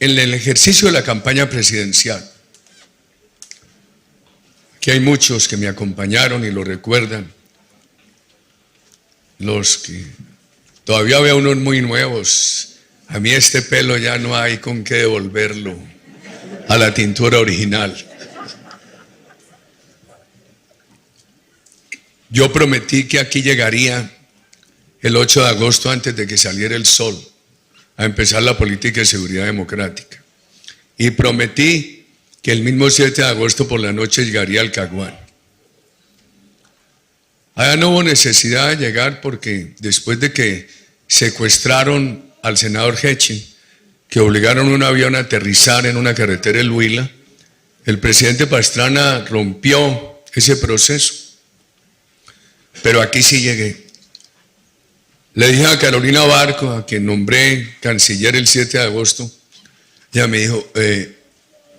en el ejercicio de la campaña presidencial. Aquí hay muchos que me acompañaron y lo recuerdan. Los que todavía veo unos muy nuevos. A mí este pelo ya no hay con qué devolverlo a la tintura original. Yo prometí que aquí llegaría el 8 de agosto antes de que saliera el sol a empezar la política de seguridad democrática. Y prometí que el mismo 7 de agosto por la noche llegaría al Caguán. Allá no hubo necesidad de llegar porque después de que secuestraron al senador Hechen, que obligaron un avión a aterrizar en una carretera en Huila, el presidente Pastrana rompió ese proceso. Pero aquí sí llegué. Le dije a Carolina Barco, a quien nombré canciller el 7 de agosto, ella me dijo,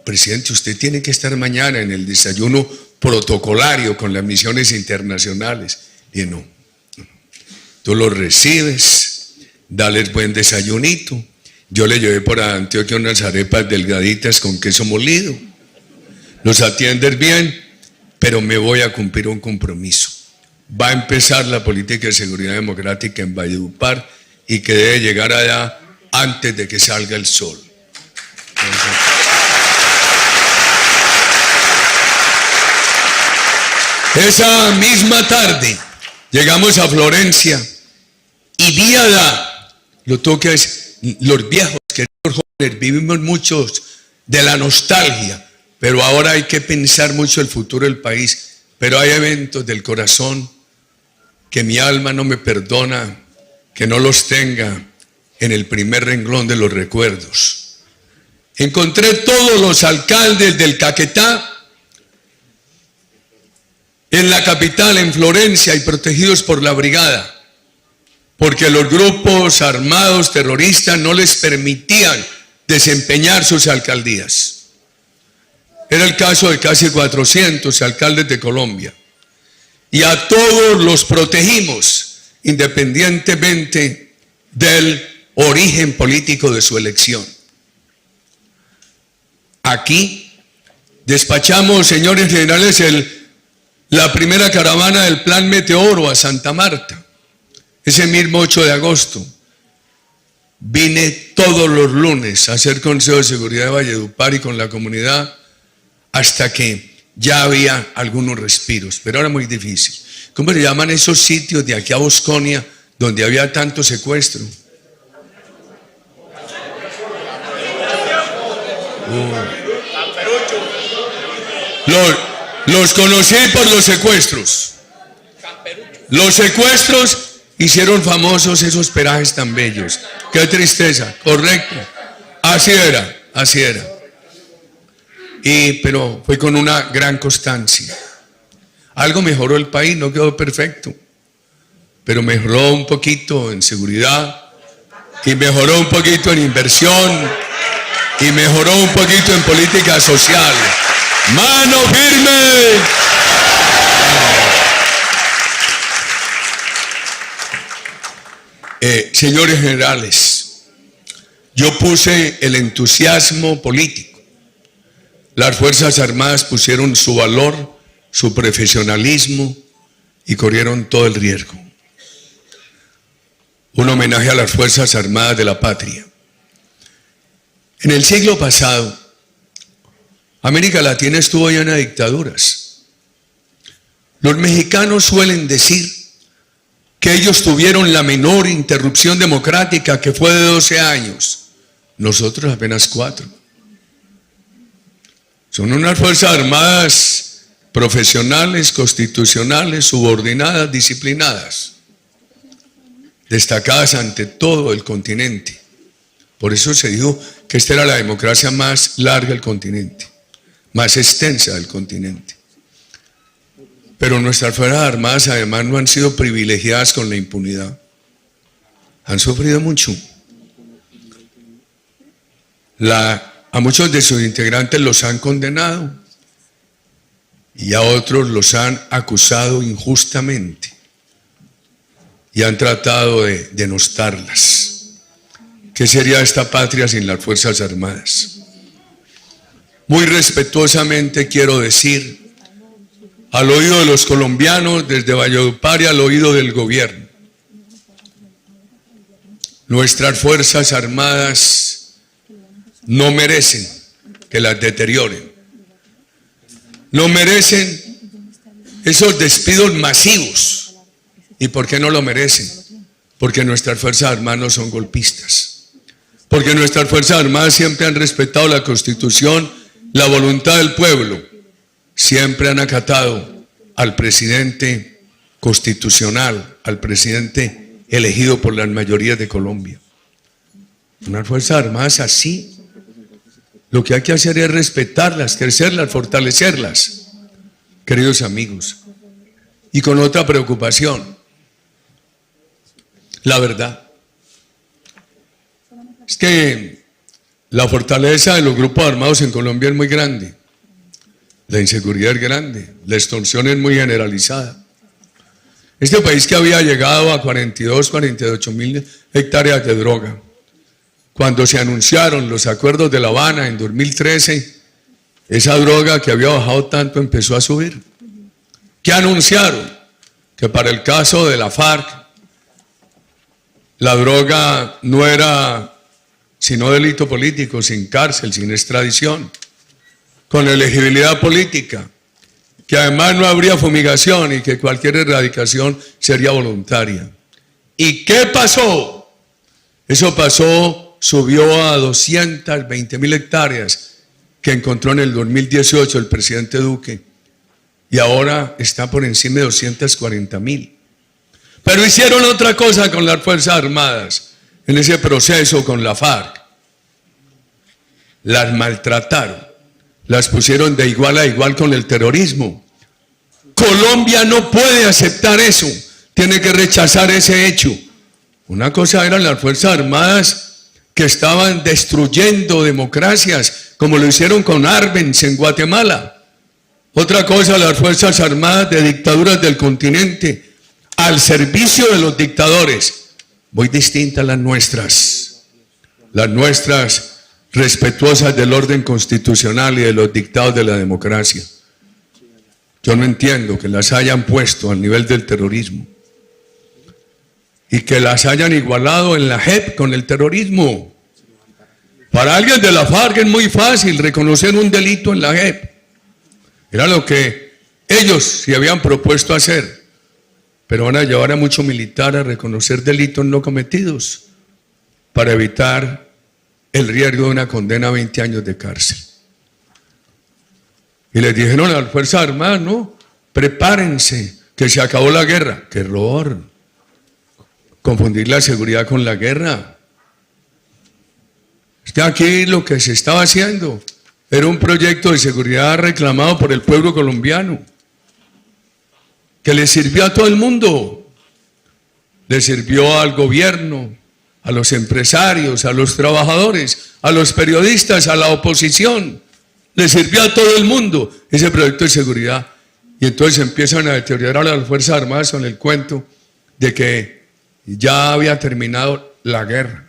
presidente, usted tiene que estar mañana en el desayuno protocolario con las misiones internacionales. Y no, tú los recibes, dales buen desayunito. Yo le llevé por Antioquia unas arepas delgaditas con queso molido. Los atiendes bien, pero me voy a cumplir un compromiso. Va a empezar la política de seguridad democrática en Valledupar y que debe llegar allá antes de que salga el sol. Esa misma tarde llegamos a Florencia y Víada, lo toca es, los viejos, queridos jóvenes, vivimos muchos de la nostalgia, pero ahora hay que pensar mucho el futuro del país, pero hay eventos del corazón que mi alma no me perdona que no los tenga en el primer renglón de los recuerdos. Encontré todos los alcaldes del Caquetá en la capital, en Florencia, y protegidos por la brigada, porque los grupos armados terroristas no les permitían desempeñar sus alcaldías. Era el caso de casi 400 alcaldes de Colombia. Y a todos los protegimos, independientemente del origen político de su elección. Aquí despachamos, señores generales, la primera caravana del Plan Meteoro a Santa Marta, ese mismo 8 de agosto. Vine todos los lunes a hacer Consejo de Seguridad de Valledupar y con la comunidad hasta que ya había algunos respiros, pero era muy difícil. ¿Cómo le llaman esos sitios de aquí a Bosconia donde había tanto secuestro? Los conocí por los secuestros. Los secuestros hicieron famosos esos parajes tan bellos. Qué tristeza, correcto. Así era, así era. Pero fue con una gran constancia. Algo mejoró el país, no quedó perfecto, pero mejoró un poquito en seguridad, y mejoró un poquito en inversión, y mejoró un poquito en política social. ¡Mano firme! Señores generales, yo puse el entusiasmo político. Las Fuerzas Armadas pusieron su valor, su profesionalismo y corrieron todo el riesgo. Un homenaje a las Fuerzas Armadas de la patria. En el siglo pasado, América Latina estuvo llena de dictaduras. Los mexicanos suelen decir que ellos tuvieron la menor interrupción democrática, que fue de 12 años. Nosotros apenas 4. Son unas Fuerzas Armadas profesionales, constitucionales, subordinadas, disciplinadas, destacadas ante todo el continente. Por eso se dijo que esta era la democracia más larga del continente, más extensa del continente. Pero nuestras Fuerzas Armadas además no han sido privilegiadas con la impunidad. Han sufrido mucho. A muchos de sus integrantes los han condenado y a otros los han acusado injustamente y han tratado de denostarlas. ¿Qué sería esta patria sin las Fuerzas Armadas? Muy respetuosamente quiero decir, al oído de los colombianos, desde Valledupar y al oído del gobierno, nuestras Fuerzas Armadas no merecen que las deterioren. No merecen esos despidos masivos. ¿Y por qué no lo merecen? Porque nuestras Fuerzas Armadas no son golpistas. Porque nuestras Fuerzas Armadas siempre han respetado la Constitución, la voluntad del pueblo. Siempre han acatado al presidente constitucional, al presidente elegido por las mayorías de Colombia. Unas Fuerzas Armadas así, lo que hay que hacer es respetarlas, crecerlas, fortalecerlas, queridos amigos. Y con otra preocupación, la verdad, es que la fortaleza de los grupos armados en Colombia es muy grande, la inseguridad es grande, la extorsión es muy generalizada. Este país que había llegado a 42, 48 mil hectáreas de droga, cuando se anunciaron los acuerdos de La Habana en 2013, esa droga que había bajado tanto empezó a subir. ¿Qué anunciaron? Que para el caso de la FARC, la droga no era sino delito político, sin cárcel, sin extradición, con elegibilidad política, que además no habría fumigación y que cualquier erradicación sería voluntaria. ¿Y qué pasó? Eso pasó, subió a 220.000 hectáreas que encontró en el 2018 el presidente Duque y ahora está por encima de 240.000. Pero hicieron otra cosa con las Fuerzas Armadas en ese proceso con la FARC. Las maltrataron, las pusieron de igual a igual con el terrorismo. Colombia no puede aceptar eso, tiene que rechazar ese hecho. Una cosa eran las Fuerzas Armadas que estaban destruyendo democracias, como lo hicieron con Arbenz en Guatemala. Otra cosa, las Fuerzas Armadas de dictaduras del continente, al servicio de los dictadores, muy distintas las nuestras respetuosas del orden constitucional y de los dictados de la democracia. Yo no entiendo que las hayan puesto al nivel del terrorismo y que las hayan igualado en la JEP con el terrorismo. Para alguien de la FARC es muy fácil reconocer un delito en la JEP. Era lo que ellos se habían propuesto hacer. Pero van a llevar a mucho militar a reconocer delitos no cometidos para evitar el riesgo de una condena a 20 años de cárcel. Y les dijeron a las Fuerzas Armadas, no, prepárense, que se acabó la guerra. ¡Qué error! Confundir la seguridad con la guerra. Es que aquí lo que se estaba haciendo era un proyecto de seguridad reclamado por el pueblo colombiano, que le sirvió a todo el mundo, le sirvió al gobierno, a los empresarios, a los trabajadores, a los periodistas, a la oposición, le sirvió a todo el mundo ese proyecto de seguridad. Y entonces empiezan a deteriorar a las Fuerzas Armadas con el cuento de que ya había terminado la guerra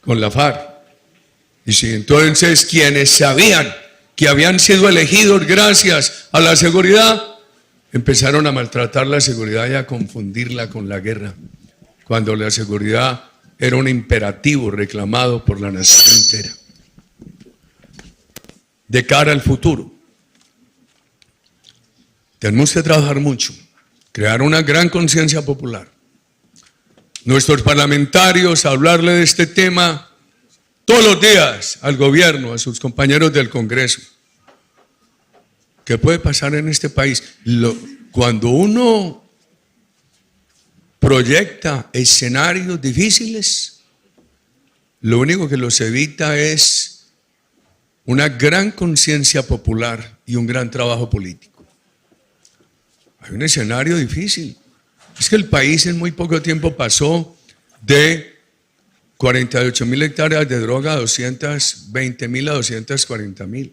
con la FARC. Y si entonces quienes sabían que habían sido elegidos gracias a la seguridad, empezaron a maltratar la seguridad y a confundirla con la guerra, cuando la seguridad era un imperativo reclamado por la nación entera. De cara al futuro, tenemos que trabajar mucho, crear una gran conciencia popular. Nuestros parlamentarios, hablarle de este tema todos los días al gobierno, a sus compañeros del Congreso. ¿Qué puede pasar en este país? Cuando uno proyecta escenarios difíciles, lo único que los evita es una gran conciencia popular y un gran trabajo político. Hay un escenario difícil. Es que el país en muy poco tiempo pasó de 48.000 hectáreas de droga a 220.000 a 240.000.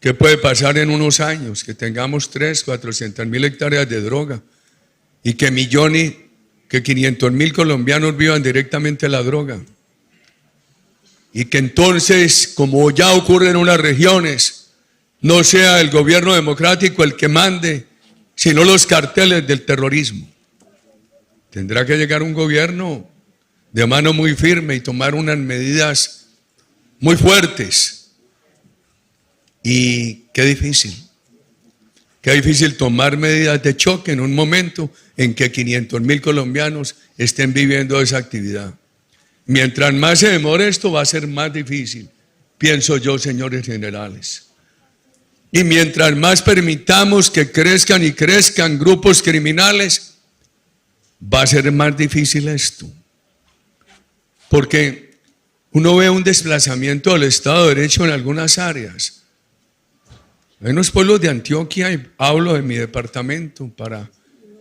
¿Qué puede pasar en unos años? Que tengamos 400.000 hectáreas de droga y que que 500.000 colombianos vivan directamente la droga. Y que entonces, como ya ocurre en unas regiones, no sea el gobierno democrático el que mande, sino los carteles del terrorismo. Tendrá que llegar un gobierno de mano muy firme y tomar unas medidas muy fuertes. Y qué difícil tomar medidas de choque en un momento en que 500.000 colombianos estén viviendo esa actividad. Mientras más se demore esto, va a ser más difícil, pienso yo, señores generales. Y mientras más permitamos que crezcan y crezcan grupos criminales, va a ser más difícil esto. Porque uno ve un desplazamiento del Estado de Derecho en algunas áreas. Hay unos pueblos de Antioquia, y hablo de mi departamento, para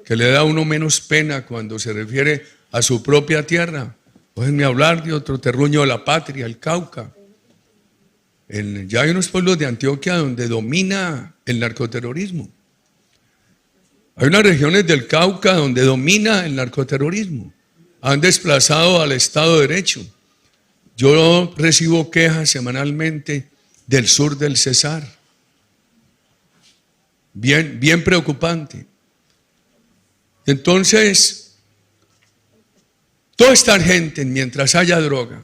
que le da a uno menos pena cuando se refiere a su propia tierra. Déjenme hablar de otro terruño de la patria, el Cauca. Ya hay unos pueblos de Antioquia donde domina el narcoterrorismo. Hay unas regiones del Cauca donde domina el narcoterrorismo. Han desplazado al Estado de Derecho. Yo recibo quejas semanalmente del sur del Cesar. Bien preocupante. Entonces, toda esta gente, mientras haya droga,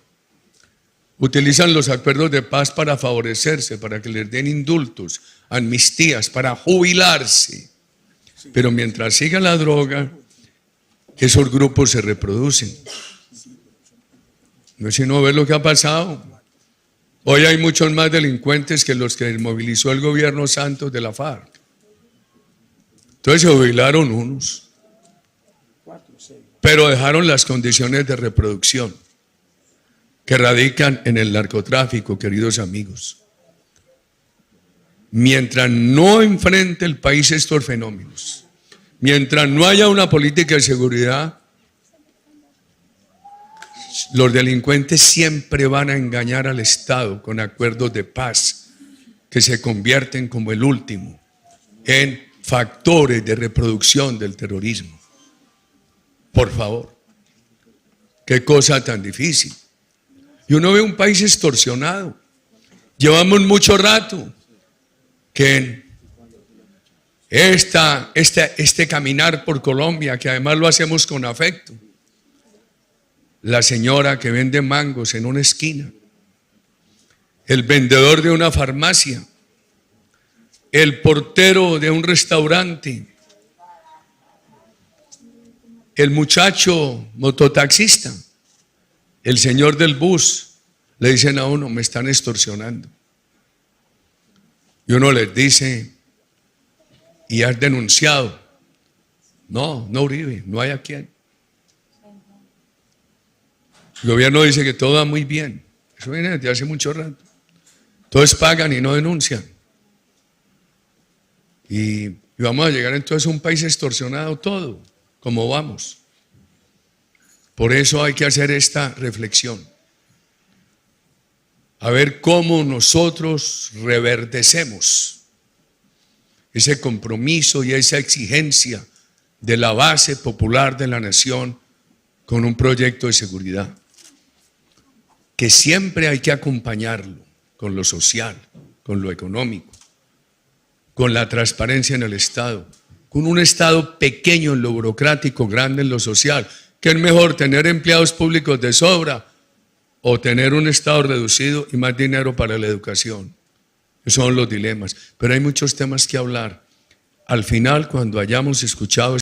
utilizan los acuerdos de paz para favorecerse, para que les den indultos, amnistías, para jubilarse. Pero mientras siga la droga, esos grupos se reproducen. No es sino ver lo que ha pasado. Hoy hay muchos más delincuentes que los que movilizó el gobierno Santos de la FARC. Entonces se jubilaron unos, pero dejaron las condiciones de reproducción que radican en el narcotráfico, queridos amigos. Mientras no enfrente el país estos fenómenos, mientras no haya una política de seguridad, los delincuentes siempre van a engañar al Estado con acuerdos de paz que se convierten como el último en factores de reproducción del terrorismo. Por favor, qué cosa tan difícil. Y uno ve un país extorsionado. Llevamos mucho rato que este caminar por Colombia, que además lo hacemos con afecto. La señora que vende mangos en una esquina, el vendedor de una farmacia, el portero de un restaurante, el muchacho mototaxista, el señor del bus, le dicen a uno, me están extorsionando. Y uno les dice, ¿y has denunciado? No, Uribe, no hay a quién. El gobierno dice que todo va muy bien. Eso viene desde hace mucho rato. Todos pagan y no denuncian. Y vamos a llegar entonces a un país extorsionado todo, como vamos. Por eso hay que hacer esta reflexión. A ver cómo nosotros reverdecemos ese compromiso y esa exigencia de la base popular de la nación con un proyecto de seguridad, que siempre hay que acompañarlo con lo social, con lo económico, con la transparencia en el Estado, con un Estado pequeño en lo burocrático, grande en lo social. ¿Qué es mejor, tener empleados públicos de sobra o tener un Estado reducido y más dinero para la educación? Esos son los dilemas. Pero hay muchos temas que hablar. Al final, cuando hayamos escuchado